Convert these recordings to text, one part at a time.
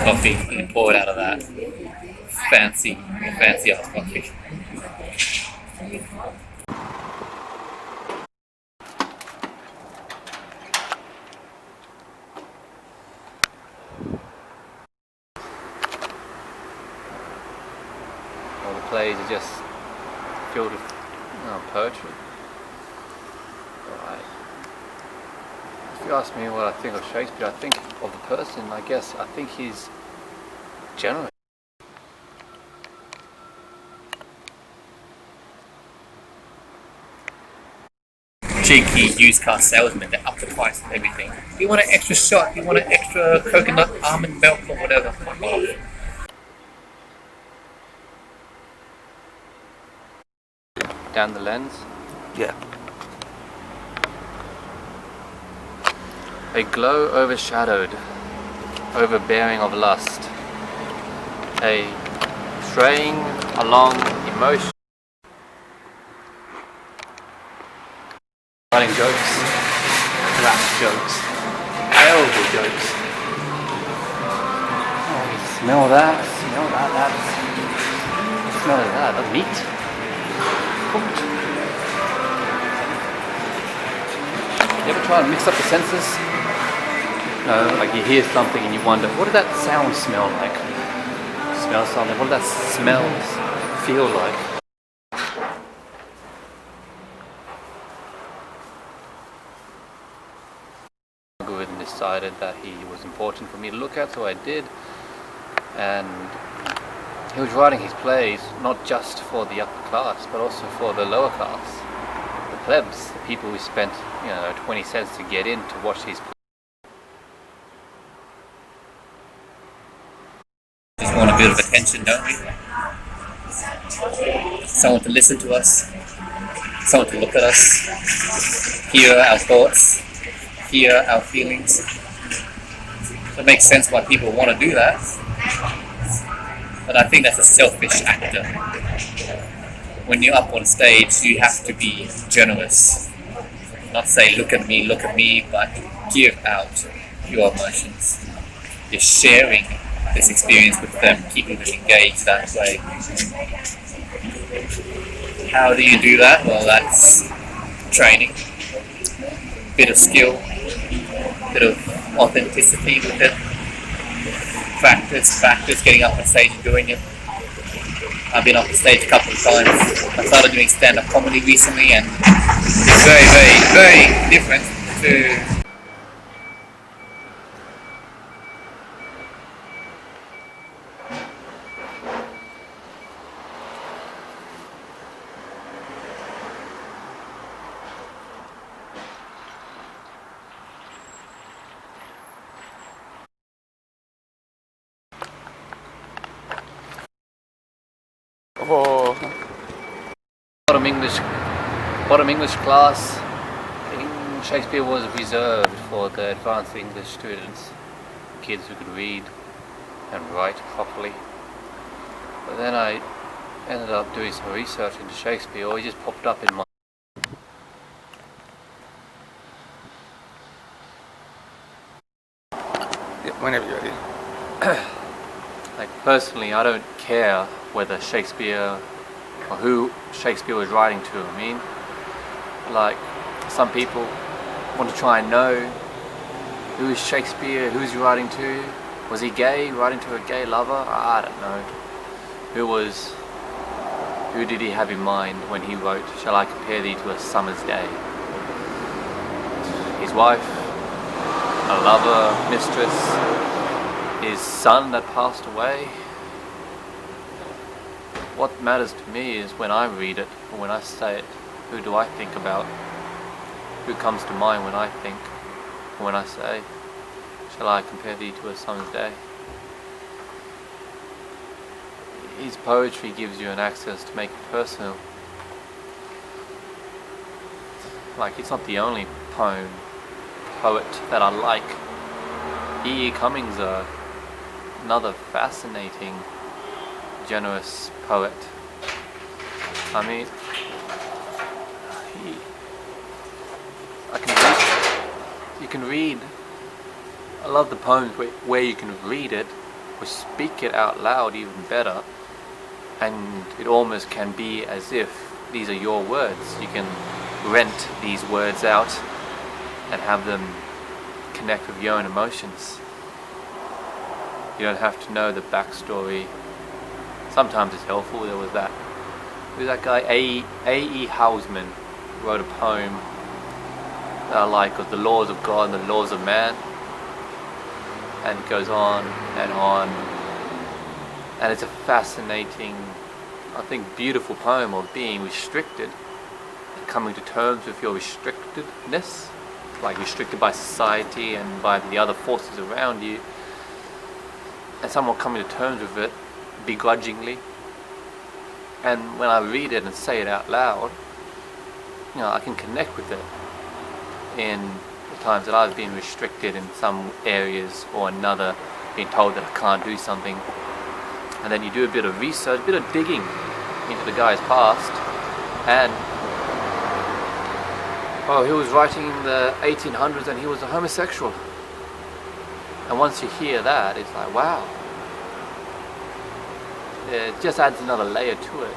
coffee and pour it out of that fancy iced coffee. All the plays are just filled with poetry. Right. If you ask me what I think of Shakespeare, I think of the person, I think he's generous. Cheeky used car salesmen that up the price of everything. Do you want an extra shot? Do you want an extra coconut almond milk or whatever? Fuck off. Down the lens? Yeah. A glow overshadowed, overbearing of lust. A straying along emotion. Writing jokes, rap jokes, terrible jokes. Oh, you smell that, smell that, the meat. Cooked. You ever try and mix up the senses? No, like you hear something and you wonder, what did that sound smell like? Smell something, what did that smell feel like? Decided that he was important for me to look at, so I did. And he was writing his plays not just for the upper class, but also for the lower class, the plebs, the people who spent 20 cents to get in to watch his plays. Just want a bit of attention, don't we? Someone to listen to us, someone to look at us, hear our thoughts, hear our feelings. So it makes sense why people want to do that. But I think that's a selfish actor. When you're up on stage, you have to be generous. Not say, look at me, but give out your emotions. You're sharing this experience with them, keeping them engaged that way. How do you do that? Well, that's training, bit of skill, bit of authenticity with it. Practice, getting up on stage and doing it. I've been off the stage a couple of times. I started doing stand-up comedy recently, and it's very, very, very different to bottom English class. Shakespeare was reserved for the advanced English students, kids who could read and write properly. But then I ended up doing some research into Shakespeare, or he just popped up in my Whenever you're ready. Like personally, I don't care whether Shakespeare or who Shakespeare was writing to. I mean, like some people want to try and know who is Shakespeare, who is he writing to? Was he gay, writing to a gay lover? I don't know. Who did he have in mind when he wrote, "Shall I compare thee to a summer's day"? His wife, a lover, mistress, his son that passed away. What matters to me is when I read it, or when I say it, who do I think about? Who comes to mind when I think, or when I say, "Shall I compare thee to a summer's day"? His poetry gives you an access to make it personal. Like, it's not the only poet that I like. E. Cummings, another fascinating, generous poet. I mean, you can read. I love the poems where you can read it we speak it out loud even better, and it almost can be as if these are your words. You can rent these words out and have them connect with your own emotions. You don't have to know the backstory. Sometimes it's helpful. There was that guy A.E. Housman wrote a poem like of the laws of God and the laws of man, and it goes on and on, and it's a fascinating, I think, beautiful poem of being restricted and coming to terms with your restrictedness, like restricted by society and by the other forces around you, and someone coming to terms with it begrudgingly. And when I read it and say it out loud, I can connect with it in the times that I've been restricted in some areas or another, being told that I can't do something. And then you do a bit of research, a bit of digging into the guy's past, and he was writing in the 1800s and he was a homosexual. And once you hear that, it's like, wow. It just adds another layer to it.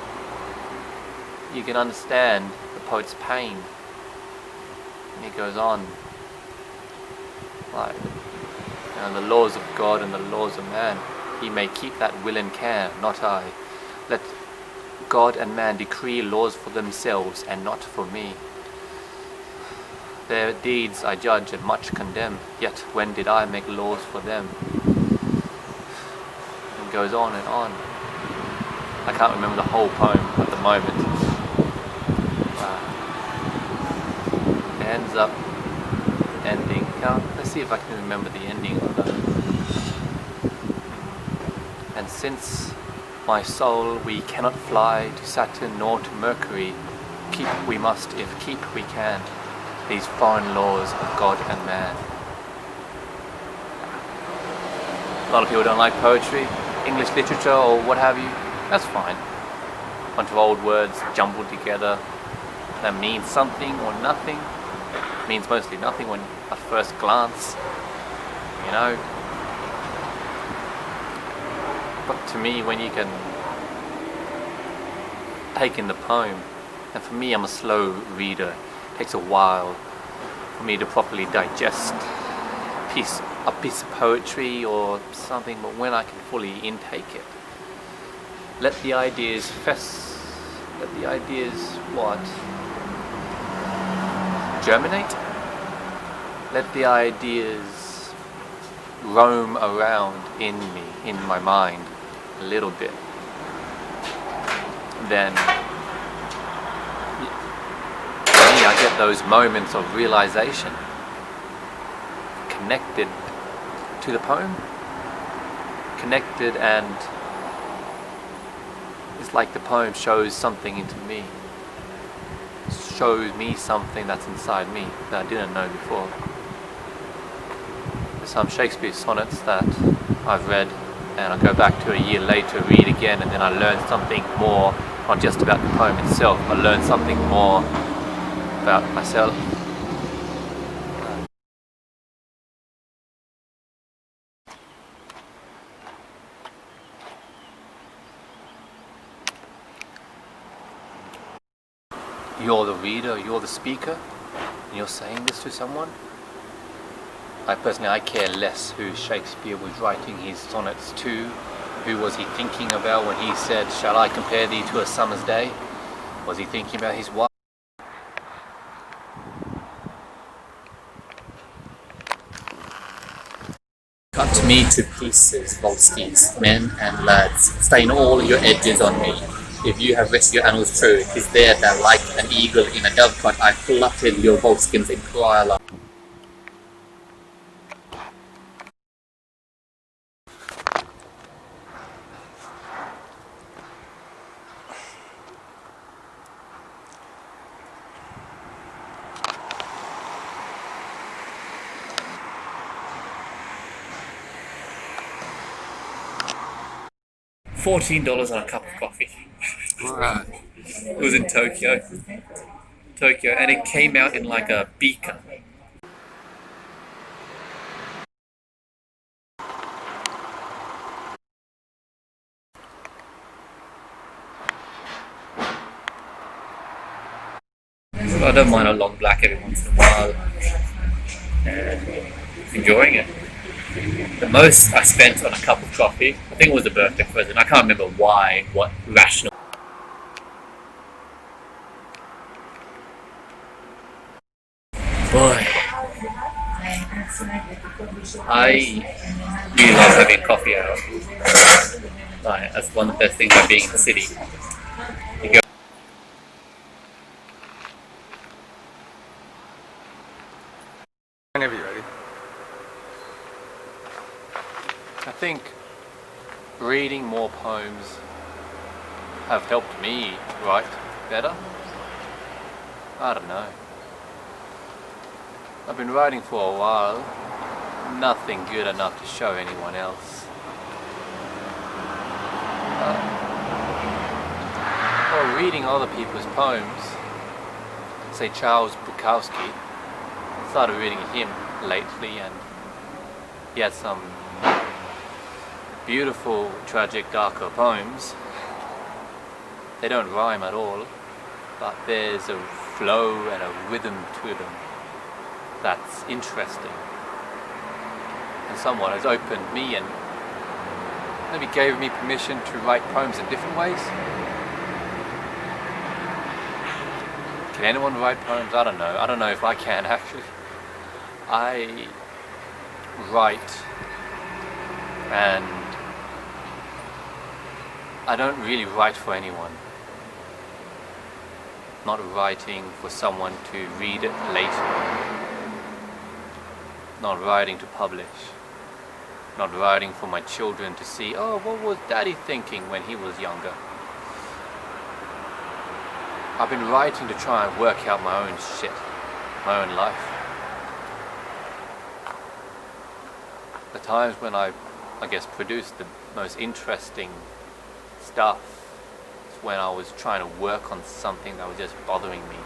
You can understand the poet's pain. And he goes on, like, the laws of God and the laws of man, he may keep that will and can, not I. Let God and man decree laws for themselves and not for me. Their deeds I judge and much condemn, yet when did I make laws for them? And goes on and on. I can't remember the whole poem at the moment. It ends up ending. Let's see if I can remember the ending of that. And since, my soul, we cannot fly to Saturn nor to Mercury, keep we must, if keep we can, these foreign laws of God and man. A lot of people don't like poetry, English literature, or what have you. That's fine. A bunch of old words jumbled together that means something or nothing. It means mostly nothing when at first glance, But to me, when you can take in the poem, and for me, I'm a slow reader. It takes a while for me to properly digest a piece of poetry or something, but when I can fully intake it, let the ideas germinate? Let the ideas roam around in me, in my mind, a little bit. Then I get those moments of realization connected to the poem, connected, and it's like the poem shows something into me, shows me something that's inside me that I didn't know before. There's some Shakespeare sonnets that I've read and I go back to a year later, read again, and then I learn something more, not just about the poem itself, but learn something more about myself. You're the reader, you're the speaker, and you're saying this to someone. I care less who Shakespeare was writing his sonnets to. Who was he thinking about when he said, "Shall I compare thee to a summer's day"? Was he thinking about his wife? Cut me to pieces, Volskis, men and lads, stain all your edges on me. If you have rescued your animals true, 'tis there that like an eagle in a dovecot I fluttered your Volskins in twilight. $14 on a cup of coffee. Right. It was in Tokyo, and it came out in like a beaker. I don't mind a long black every once in a while. And enjoying it. The most I spent on a cup of coffee, I think it was a birthday present. I can't remember why, what rational. Boy, I really love having coffee out. Like, that's one of the best things about being in the city. You go. Whenever you're ready. I think reading more poems have helped me write better. I don't know. I've been writing for a while. Nothing good enough to show anyone else. Or reading other people's poems. Say Charles Bukowski. Started reading him lately, and he had some beautiful, tragic, darker poems. They don't rhyme at all, but there's a flow and a rhythm to them that's interesting. And someone has opened me and maybe gave me permission to write poems in different ways. Can anyone write poems? I don't know. I don't know if I can actually. I write and I don't really write for anyone. Not writing for someone to read it later. Not writing to publish. Not writing for my children to see, oh, what was Daddy thinking when he was younger? I've been writing to try and work out my own shit, my own life. The times when I guess, produced the most interesting stuff is when I was trying to work on something that was just bothering me.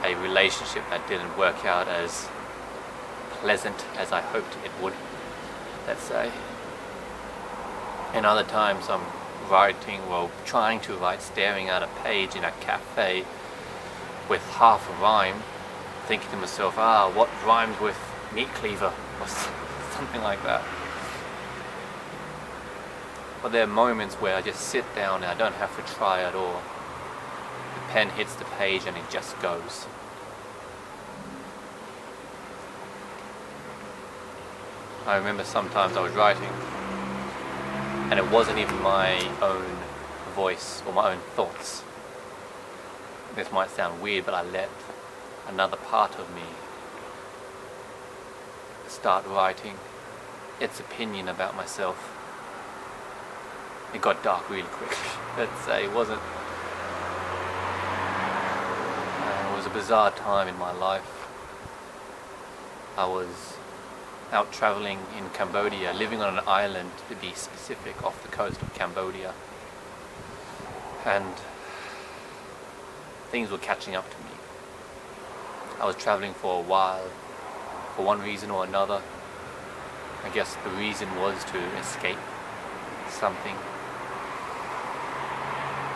A relationship that didn't work out as pleasant as I hoped it would, let's say. And other times I'm writing, well, trying to write, staring at a page in a cafe with half a rhyme, thinking to myself, what rhymes with meat cleaver, or something like that. But there are moments where I just sit down and I don't have to try at all. The pen hits the page and it just goes. I remember sometimes I was writing and it wasn't even my own voice or my own thoughts. This might sound weird, but I let another part of me start writing its opinion about myself. It got dark really quickly. Let's say it wasn't. It was a bizarre time in my life. I was out traveling in Cambodia, living on an island, to be specific, off the coast of Cambodia. And things were catching up to me. I was traveling for a while, for one reason or another. I guess the reason was to escape something.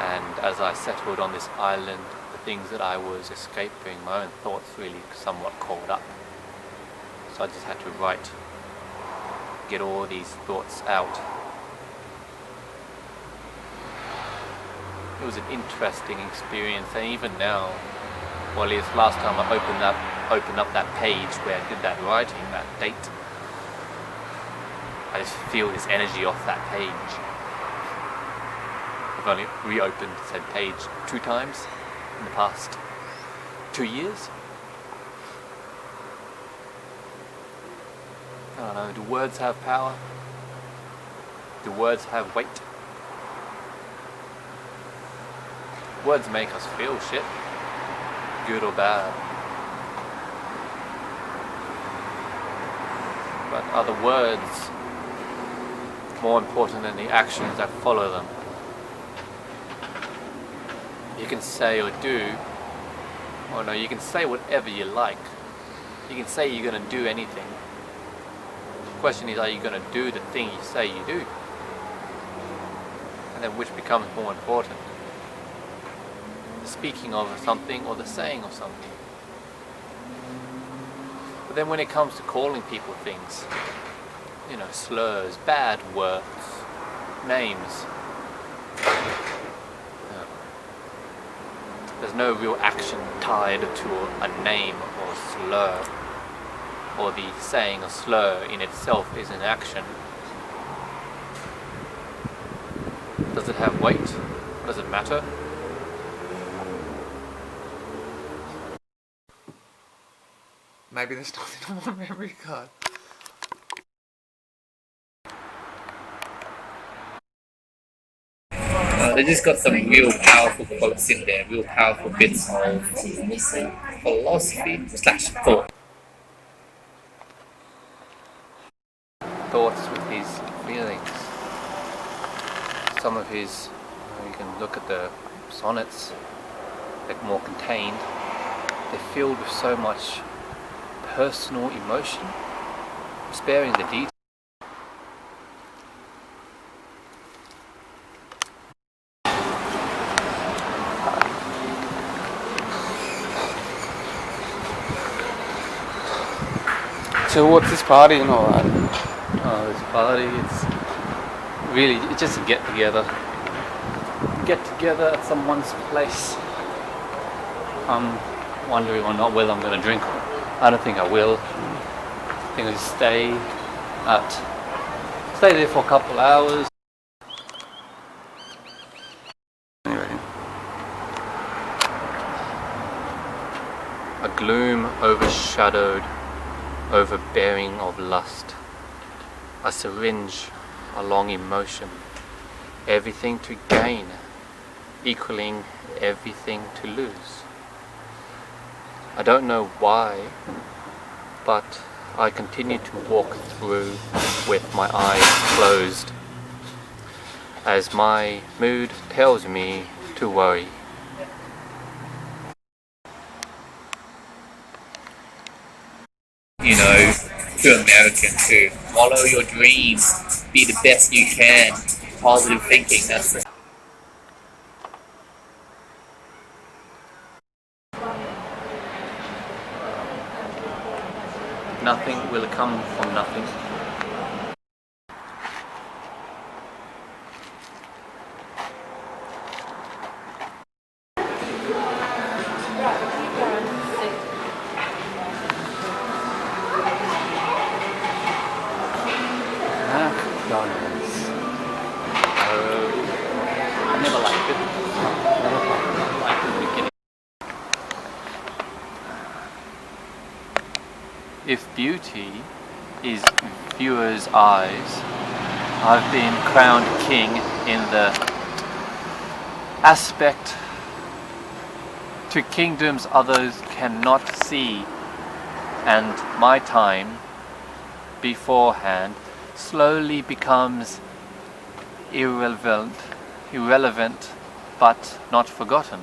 And as I settled on this island, the things that I was escaping, my own thoughts really somewhat caught up. So I just had to write, get all these thoughts out. It was an interesting experience, and even now, well, at least last time I opened up that page where I did that writing, that date, I just feel this energy off that page. I've only reopened said page 2 times in the past 2 years. I don't know, do words have power? Do words have weight? Words make us feel shit, good or bad. But are the words more important than the actions that follow them? You can say or do, or no, you can say whatever you like. You can say you're going to do anything. The question is, are you going to do the thing you say you do? And then which becomes more important? speaking of something or the saying of something. But then when it comes to calling people things, you know, slurs, bad words, names, there's no real action tied to a name or slur, or the saying a slur in itself is an action. Does it have weight? Does it matter? Maybe there's nothing on my memory card. They just got some real powerful quotes in there, real powerful bits of philosophy slash thought. Thoughts with his feelings. Some of his, you can look at the sonnets, they're more contained. They're filled with so much personal emotion, sparing the details. So what's this party and all that? Oh, this party, it's really just a get together. Get together at someone's place. I'm wondering or not whether I'm going to drink. I don't think I will. I think I'll just stay there for a couple hours. Anyway. A gloom overshadowed, overbearing of lust. A syringe along emotion. Everything to gain, equaling everything to lose. I don't know why, but I continue to walk through with my eyes closed, as my mood tells me to worry. You know, to Americans who follow your dreams, be the best you can, positive thinking, that's the Nothing will come from nothing. McDonald's. I never liked it. Never liked it in the beginning. If beauty is viewers' eyes, I've been crowned king in the aspect to kingdoms others cannot see, and my time beforehand slowly becomes irrelevant but not forgotten.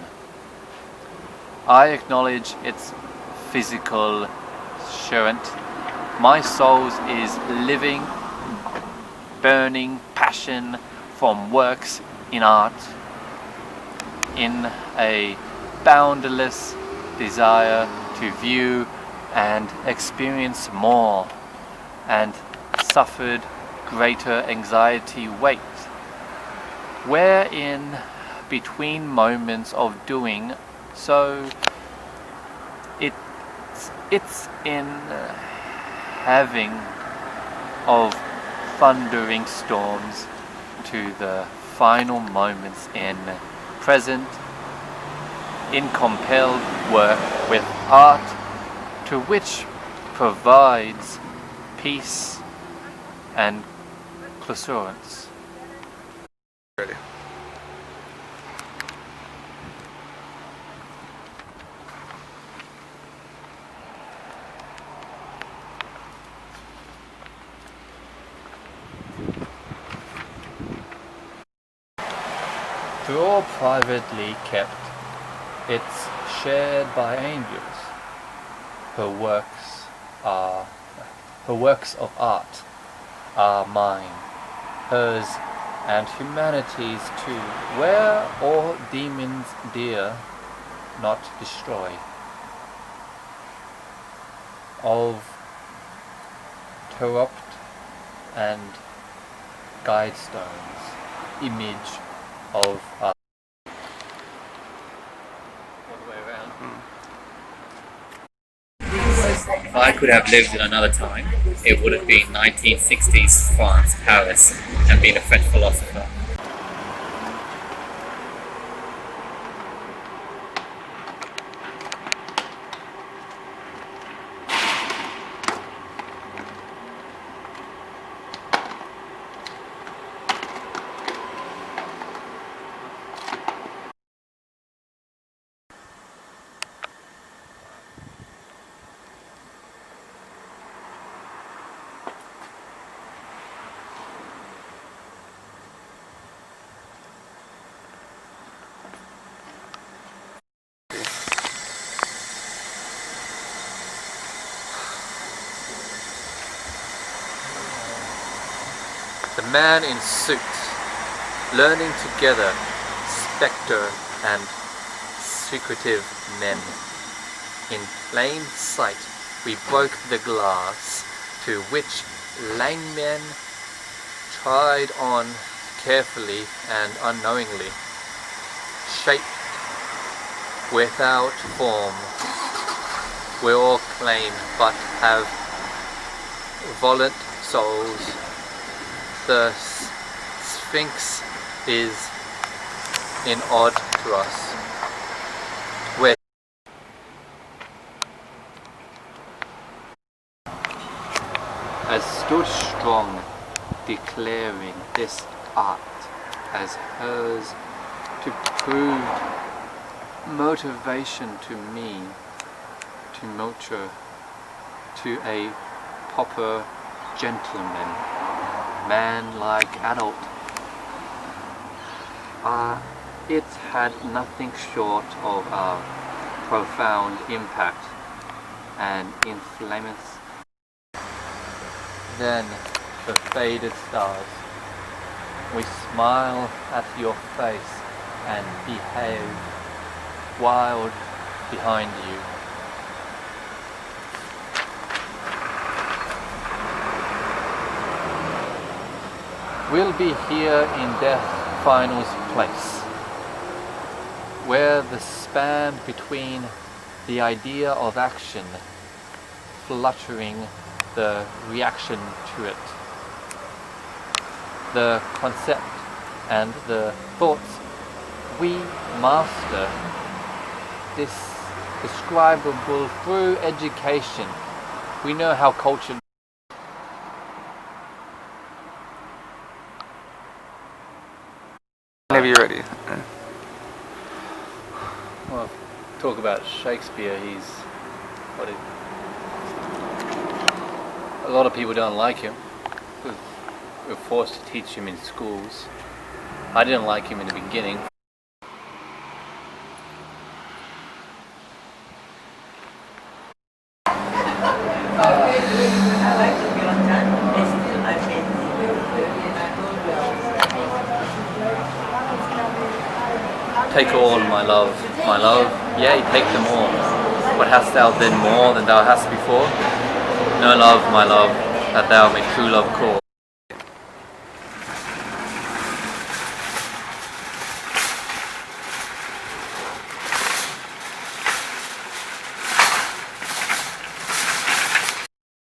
I acknowledge its physical assurance. My soul is living, burning passion from works in art, in a boundless desire to view and experience more, and suffered greater anxiety weight, wherein between moments of doing so it's in having of thundering storms to the final moments in present, in compelled work with art, to which provides peace and closurance. Ready. Though privately kept, it's shared by angels. Her works of art are mine, hers and humanity's too. Where all demons dear, not destroy, of Termak and Guidestone's image of us. All the way around. If I could have lived in another time, it would have been 1960s France, Paris, and been a French philosopher. The man in suit, learning together, spectre and secretive men. In plain sight we broke the glass, to which Langmen tried on carefully and unknowingly, shaped without form. We all claim but have violent souls. The Sphinx is in odd to us. Where as stood strong, declaring this art as hers to prove motivation to me, to nurture to a proper gentleman, man-like adult. It had nothing short of a profound impact and influence. Then the faded stars, we smile at your face and behave wild behind you. We'll be here in Death Final's place, where the span between the idea of action, fluttering the reaction to it, the concept and the thoughts we master, this describable through education. We know how culture Whenever you're ready. Well, talk about Shakespeare, a lot of people don't like him. We're forced to teach him in schools. I didn't like him in the beginning. Take all, my love, yea, take them all. What hast thou then more than thou hast before? No love, my love, that thou may true love call.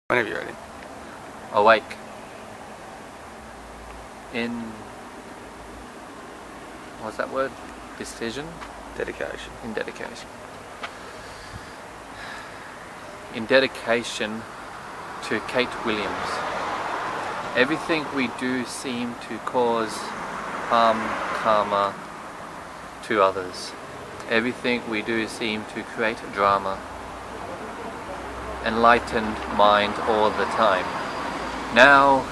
Whenever you're ready. Awake. In, what's that word? Decision? Dedication. In dedication. In dedication to Kate Williams. Everything we do seem to cause harm, karma to others. Everything we do seem to create drama. Enlightened mind all the time. Now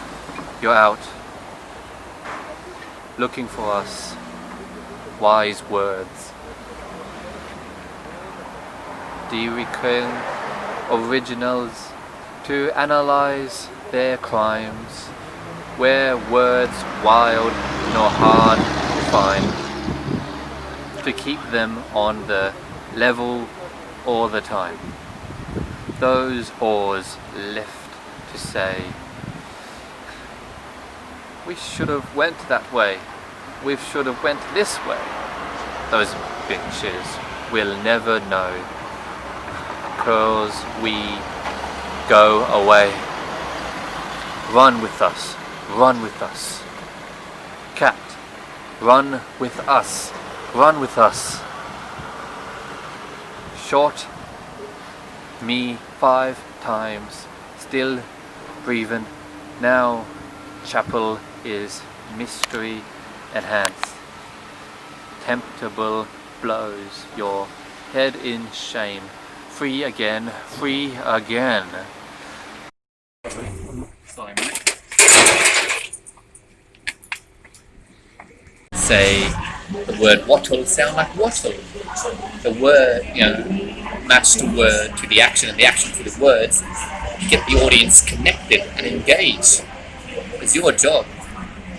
you're out looking for us. Wise words. Do you reclaim originals to analyze their crimes, where words wild nor hard to find, to keep them on the level all the time. Those oars lift to say, we should have went that way, we should have went this way. Those bitches will never know, 'cause we go away. Run with us, run with us. Cat, run with us, run with us. Short me 5 times, still breathing. Now chapel is mystery enhanced. Temptable blows your head in shame. Free again, free again. Sorry, mate. Say the word wattle sound like wattle. The word, match the word to the action and the action to the words. Get the audience connected and engaged. It's your job.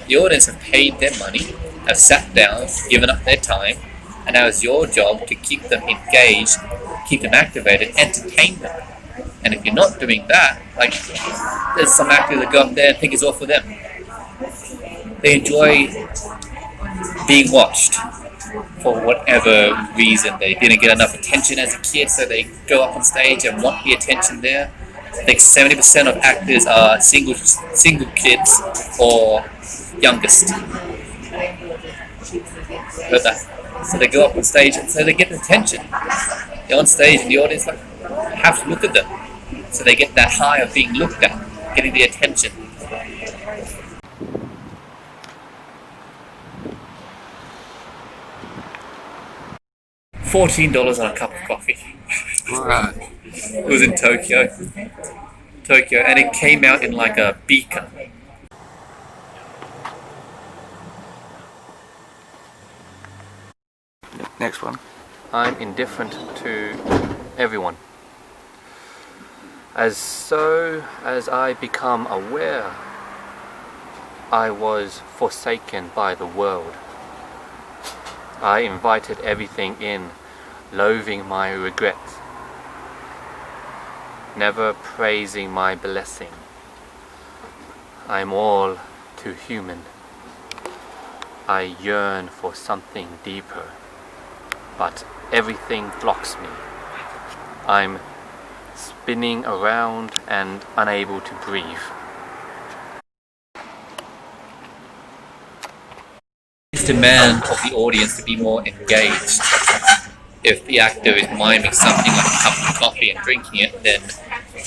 The audience have paid their money, have sat down, given up their time, and now it's your job to keep them engaged, keep them activated, entertain them. And if you're not doing that, like, there's some actors that go up there and think it's all for them. They enjoy being watched for whatever reason. They didn't get enough attention as a kid, so they go up on stage and want the attention there. I think 70% of actors are single kids or youngest. Heard that? So they go up on stage and so they get the attention. They're on stage and the audience have to look at them. So they get that high of being looked at, getting the attention. $14 on a cup of coffee. Right. It was in Tokyo, and it came out in like a beaker. Next one. I'm indifferent to everyone. As so as I become aware, I was forsaken by the world. I invited everything in, loathing my regrets, never praising my blessing. I'm all too human. I yearn for something deeper, but everything blocks me. I'm spinning around and unable to breathe. It's demand of the audience to be more engaged. If the actor is miming something like a cup of coffee and drinking it, then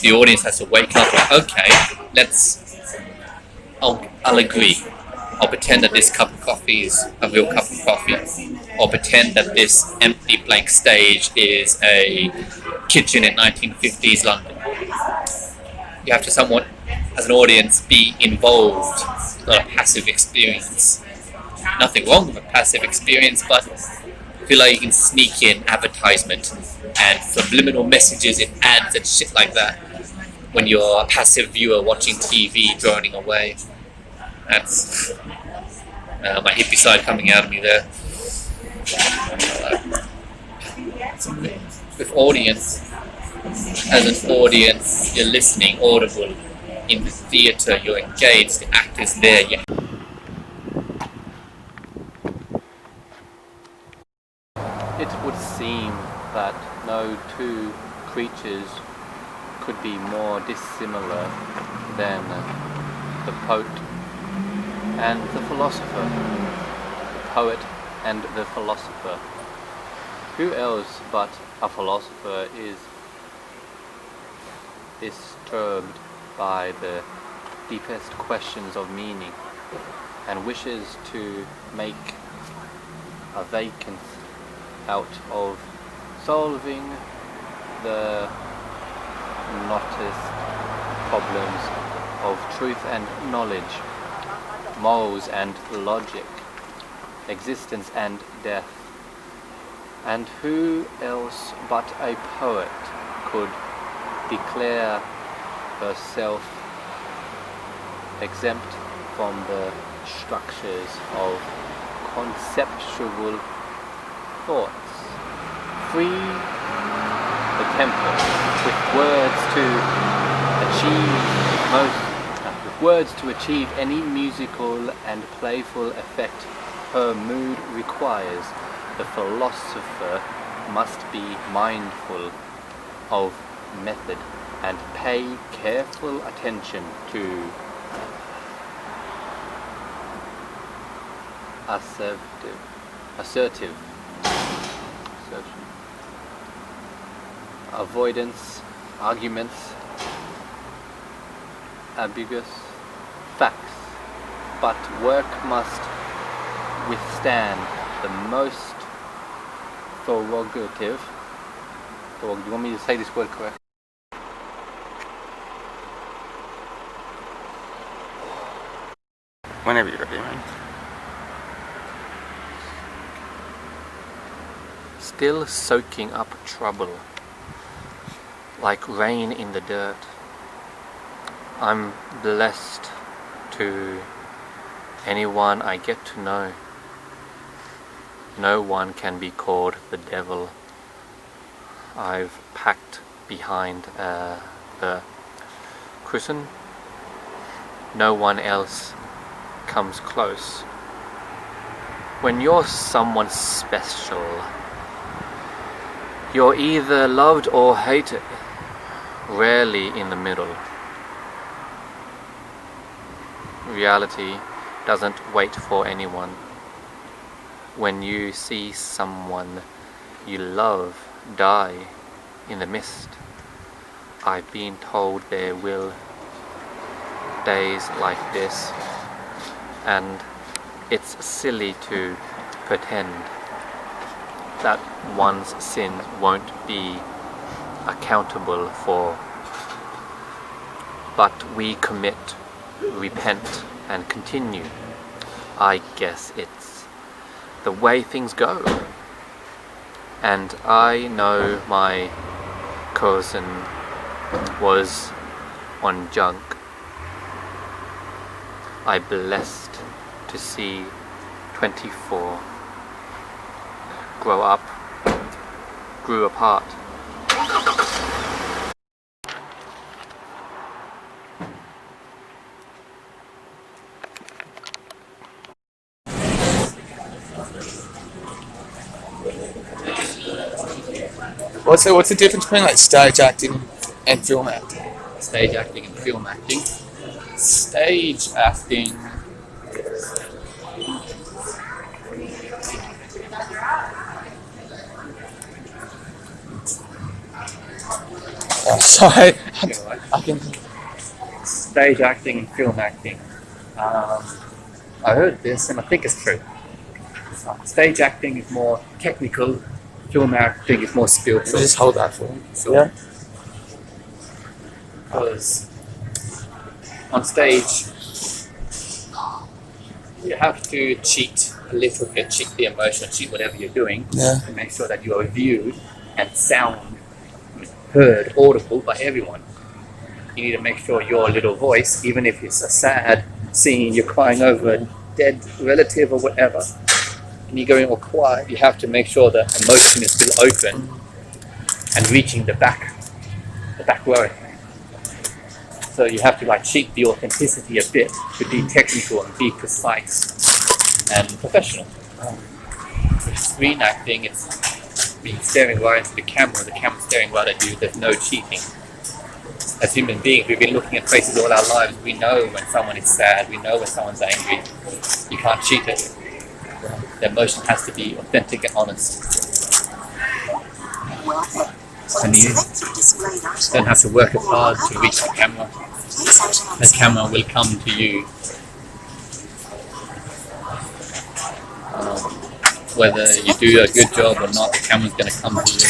the audience has to wake up like, okay, I'll agree. I'll pretend that this cup of coffee is a real cup of coffee. Or pretend that this empty blank stage is a kitchen in 1950s London. You have to somewhat, as an audience, be involved, not a passive experience. Nothing wrong with a passive experience, but I feel like you can sneak in advertisement and subliminal messages in ads and shit like that when you're a passive viewer watching TV droning away. That's my hippie side coming out of me there. With audience, as an audience, you're listening, audible. In the theatre, you're engaged, the actor's there. It would seem that no two creatures could be more dissimilar than the poet and the philosopher. The poet and the philosopher. Who else but a philosopher is disturbed by the deepest questions of meaning and wishes to make a vacant out of solving the knottest problems of truth and knowledge, morals and logic, existence and death. And who else but a poet could declare herself exempt from the structures of conceptual thoughts, free the temple with words to achieve any musical and playful effect her mood requires. The philosopher must be mindful of method and pay careful attention to assertive avoidance, arguments, ambiguous facts, but work must withstand the most prerogative. Do you want me to say this word correct? Whenever you're ready, man. Still soaking up trouble, like rain in the dirt. I'm blessed to anyone I get to know. No one can be called the devil. I've packed behind the cushion. No one else comes close. When you're someone special, you're either loved or hated, rarely in the middle. Reality doesn't wait for anyone. When you see someone you love die in the mist, I've been told there will days like this, and it's silly to pretend that one's sin won't be accountable for. But we commit, repent, and continue. I guess it's the way things go. And I know my cousin was on junk. I'm blessed to see 24 grew apart. What's the difference between like stage acting and film acting? Stage acting and film acting. Stage acting. Sorry, I can. Stage acting and film acting. I heard this and I think it's true. Stage acting is more technical, film acting is more spiritual. Just hold that for me. Yeah. Because on stage, you have to cheat a little bit, cheat the emotion, cheat whatever you're doing, to make sure that you are viewed and sound heard, audible by everyone. You need to make sure your little voice, even if it's a sad scene, you're crying over a dead relative or whatever, and you're going all quiet, you have to make sure that emotion is still open and reaching the back row. So you have to like cheat the authenticity a bit to be technical and be precise and professional. With screen acting, it's being staring right into the camera's staring right at you, there's no cheating. As human beings, we've been looking at faces all our lives. We know when someone is sad, we know when someone's angry. You can't cheat it. The emotion has to be authentic and honest. And you don't have to work as hard to reach the camera. The camera will come to you. Whether you do a good job or not, the camera's going to come to you.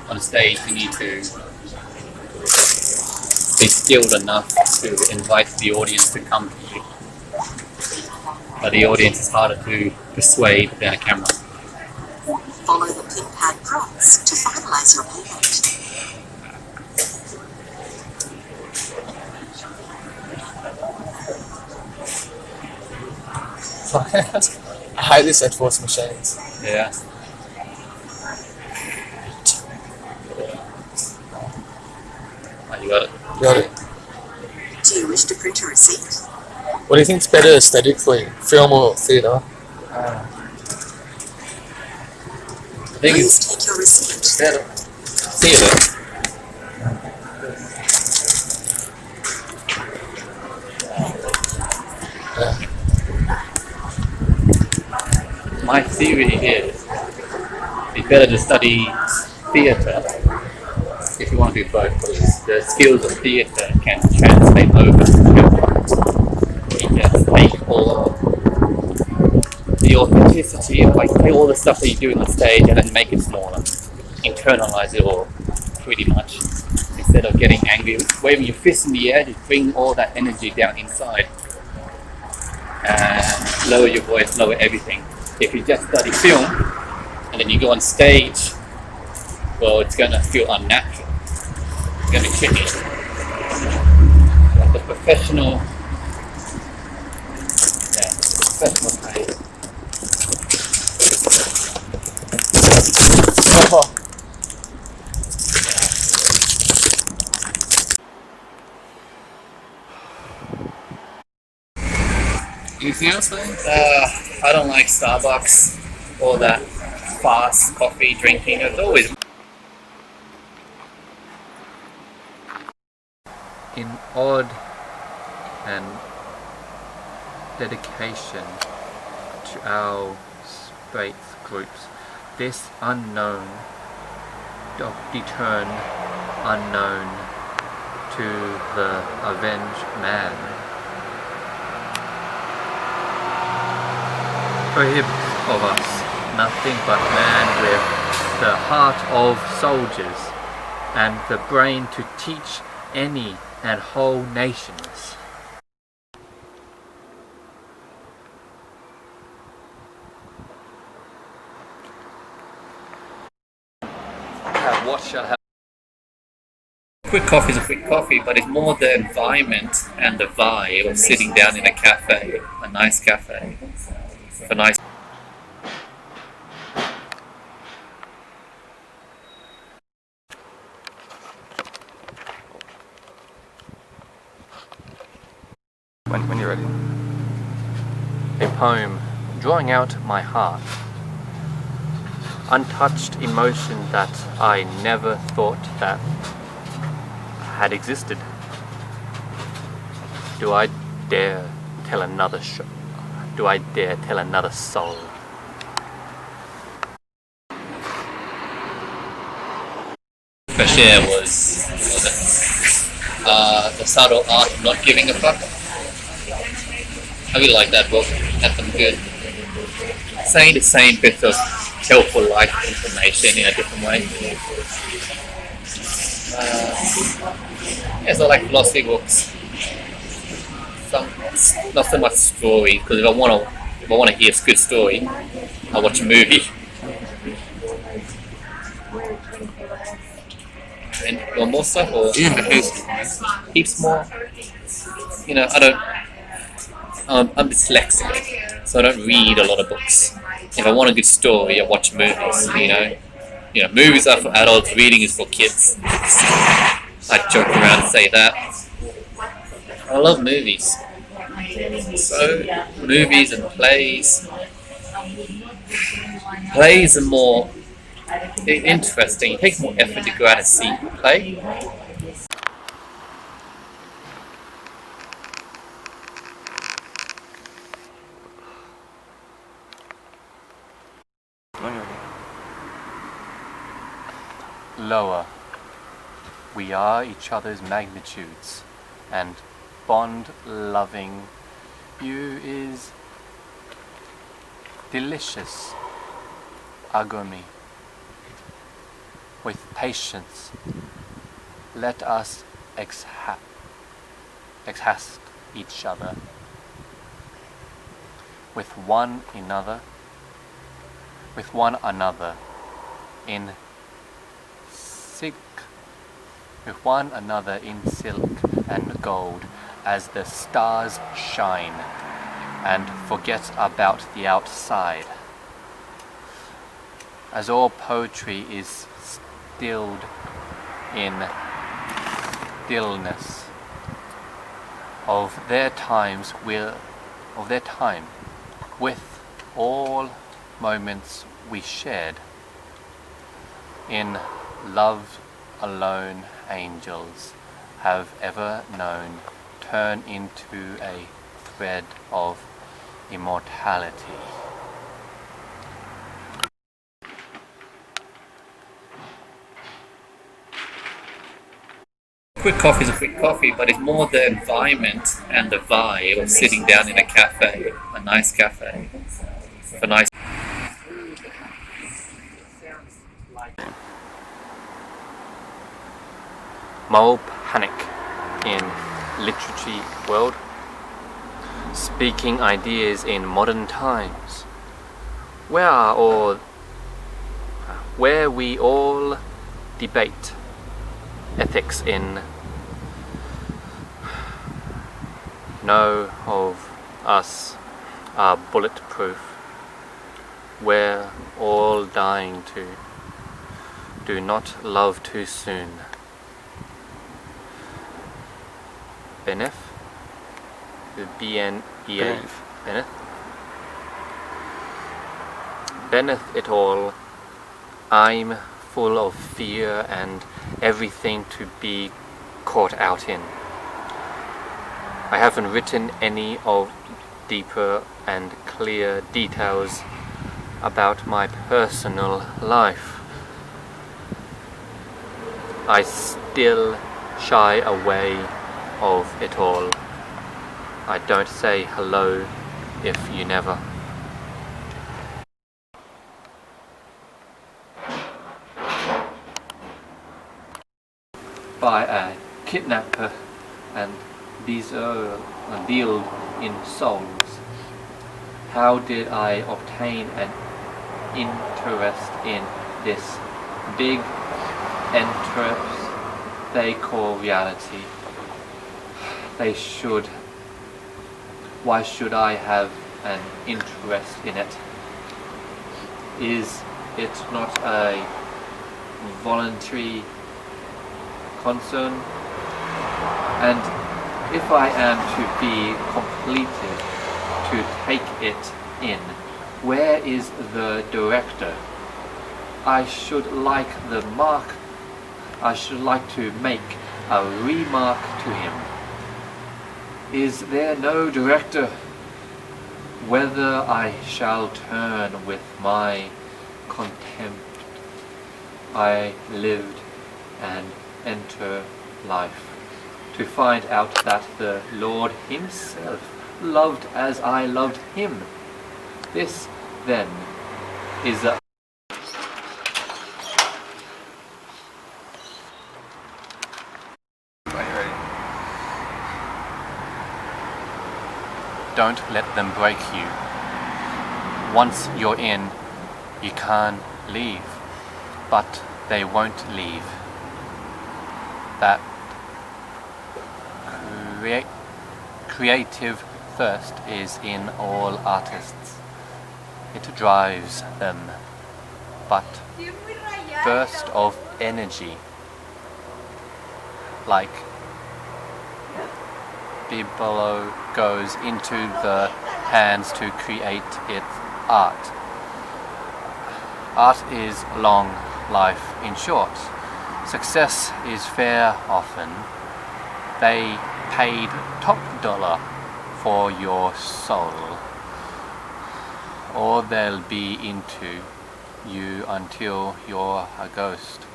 On stage, you need to be skilled enough to invite the audience to come to you. But the audience is harder to persuade than a camera. Follow the pin pad prompts to finalize your payment. I hate this at force machines. Yeah. got it. Got it. Do you wish to print a receipt? What do you think's better aesthetically, film or theatre? I think Please it's take your receipt. better. Theatre. My theory is it's better to study theatre if you want to do both, because the skills of theatre can translate over to film. You can take all the authenticity of, like, take all the stuff that you do on the stage and then make it smaller, internalize it all pretty much, instead of getting angry, waving your fist in the air. Just bring all that energy down inside and lower your voice, lower everything. If you just study film and then you go on stage, well, it's going to feel unnatural. It's going to be tricky. Like the professional type. Oh, Anything else, man? I don't like Starbucks or that fast coffee drinking. It's always In odd and dedication to our faith groups, this unknown return unknown to the avenged man prohibits of us nothing but man with the heart of soldiers and the brain to teach any and whole nations. What shall happen? quick coffee is a quick coffee, but it's more the environment and the vibe of sitting down in a cafe, a nice cafe, a nice. When you're ready. A poem drawing out my heart. Untouched emotion that I never thought that had existed. Do I dare tell another do I dare tell another soul? For share was the subtle art of not giving a fuck. I really like that book. Had some good, saying the same bits of helpful life information in a different way. So I like philosophy books. Not so much stories, because if I want to hear a good story, I watch a movie. And you want more stuff, or heaps more? You know, I'm dyslexic, so I don't read a lot of books. If I want a good story, I watch movies. You know, movies are for adults, reading is for kids. I joke around and say that. I love movies. So, movies and plays. Plays are more interesting. It takes more effort to go out and see a play. Lower. We are each other's magnitudes, and bond loving you is delicious. Agony. With patience, let us exhaust each other. With one another in silk and gold, as the stars shine, and forget about the outside. As all poetry is stilled in stillness of their time with all moments we shared in love alone angels have ever known turn into a thread of immortality. Quick coffee is a quick coffee, but it's more the environment and the vibe of sitting down in a cafe, a nice cafe, for nice. Moral panic in literature world, speaking ideas in modern times, where we all debate ethics in no of us are bulletproof, we're all dying to do not love too soon. Benef, the B-N-E-F, Beneth it all, I'm full of fear and everything to be caught out in. I haven't written any of deeper and clear details about my personal life. I still shy away of it all. I don't say hello if you never. By a kidnapper and dealed in souls. How did I obtain an interest in this big interest they call reality? Why should I have an interest in it? Is it not a voluntary concern? And if I am to be completed, to take it in, where is the director? I should like to make a remark to him. Is there no director? Whether I shall turn with my contempt I lived and enter life, to find out that the Lord himself loved as I loved him. This then is a don't let them break you. Once you're in, you can't leave, but they won't leave. That creative thirst is in all artists. It drives them, but burst of energy, like Bibelo goes into the hands to create its art. Art is long life, in short. Success is fair often. They paid top dollar for your soul, or they'll be into you until you're a ghost.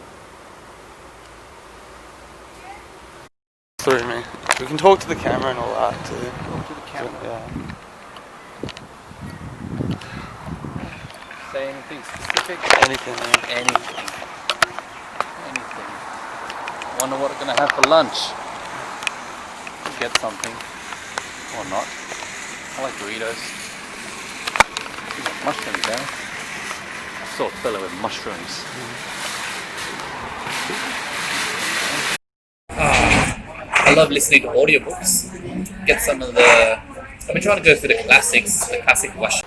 Through me. We can talk to the camera and all that too. Talk to the camera. Yeah. Say anything specific? Anything, yeah. Anything. Wonder what we're gonna have for lunch. Get something. Or not. I like burritos. Mushrooms there. I saw a fellow with mushrooms. I love listening to audiobooks. Get some of the. I've been trying to go through the classics, the classic Russian.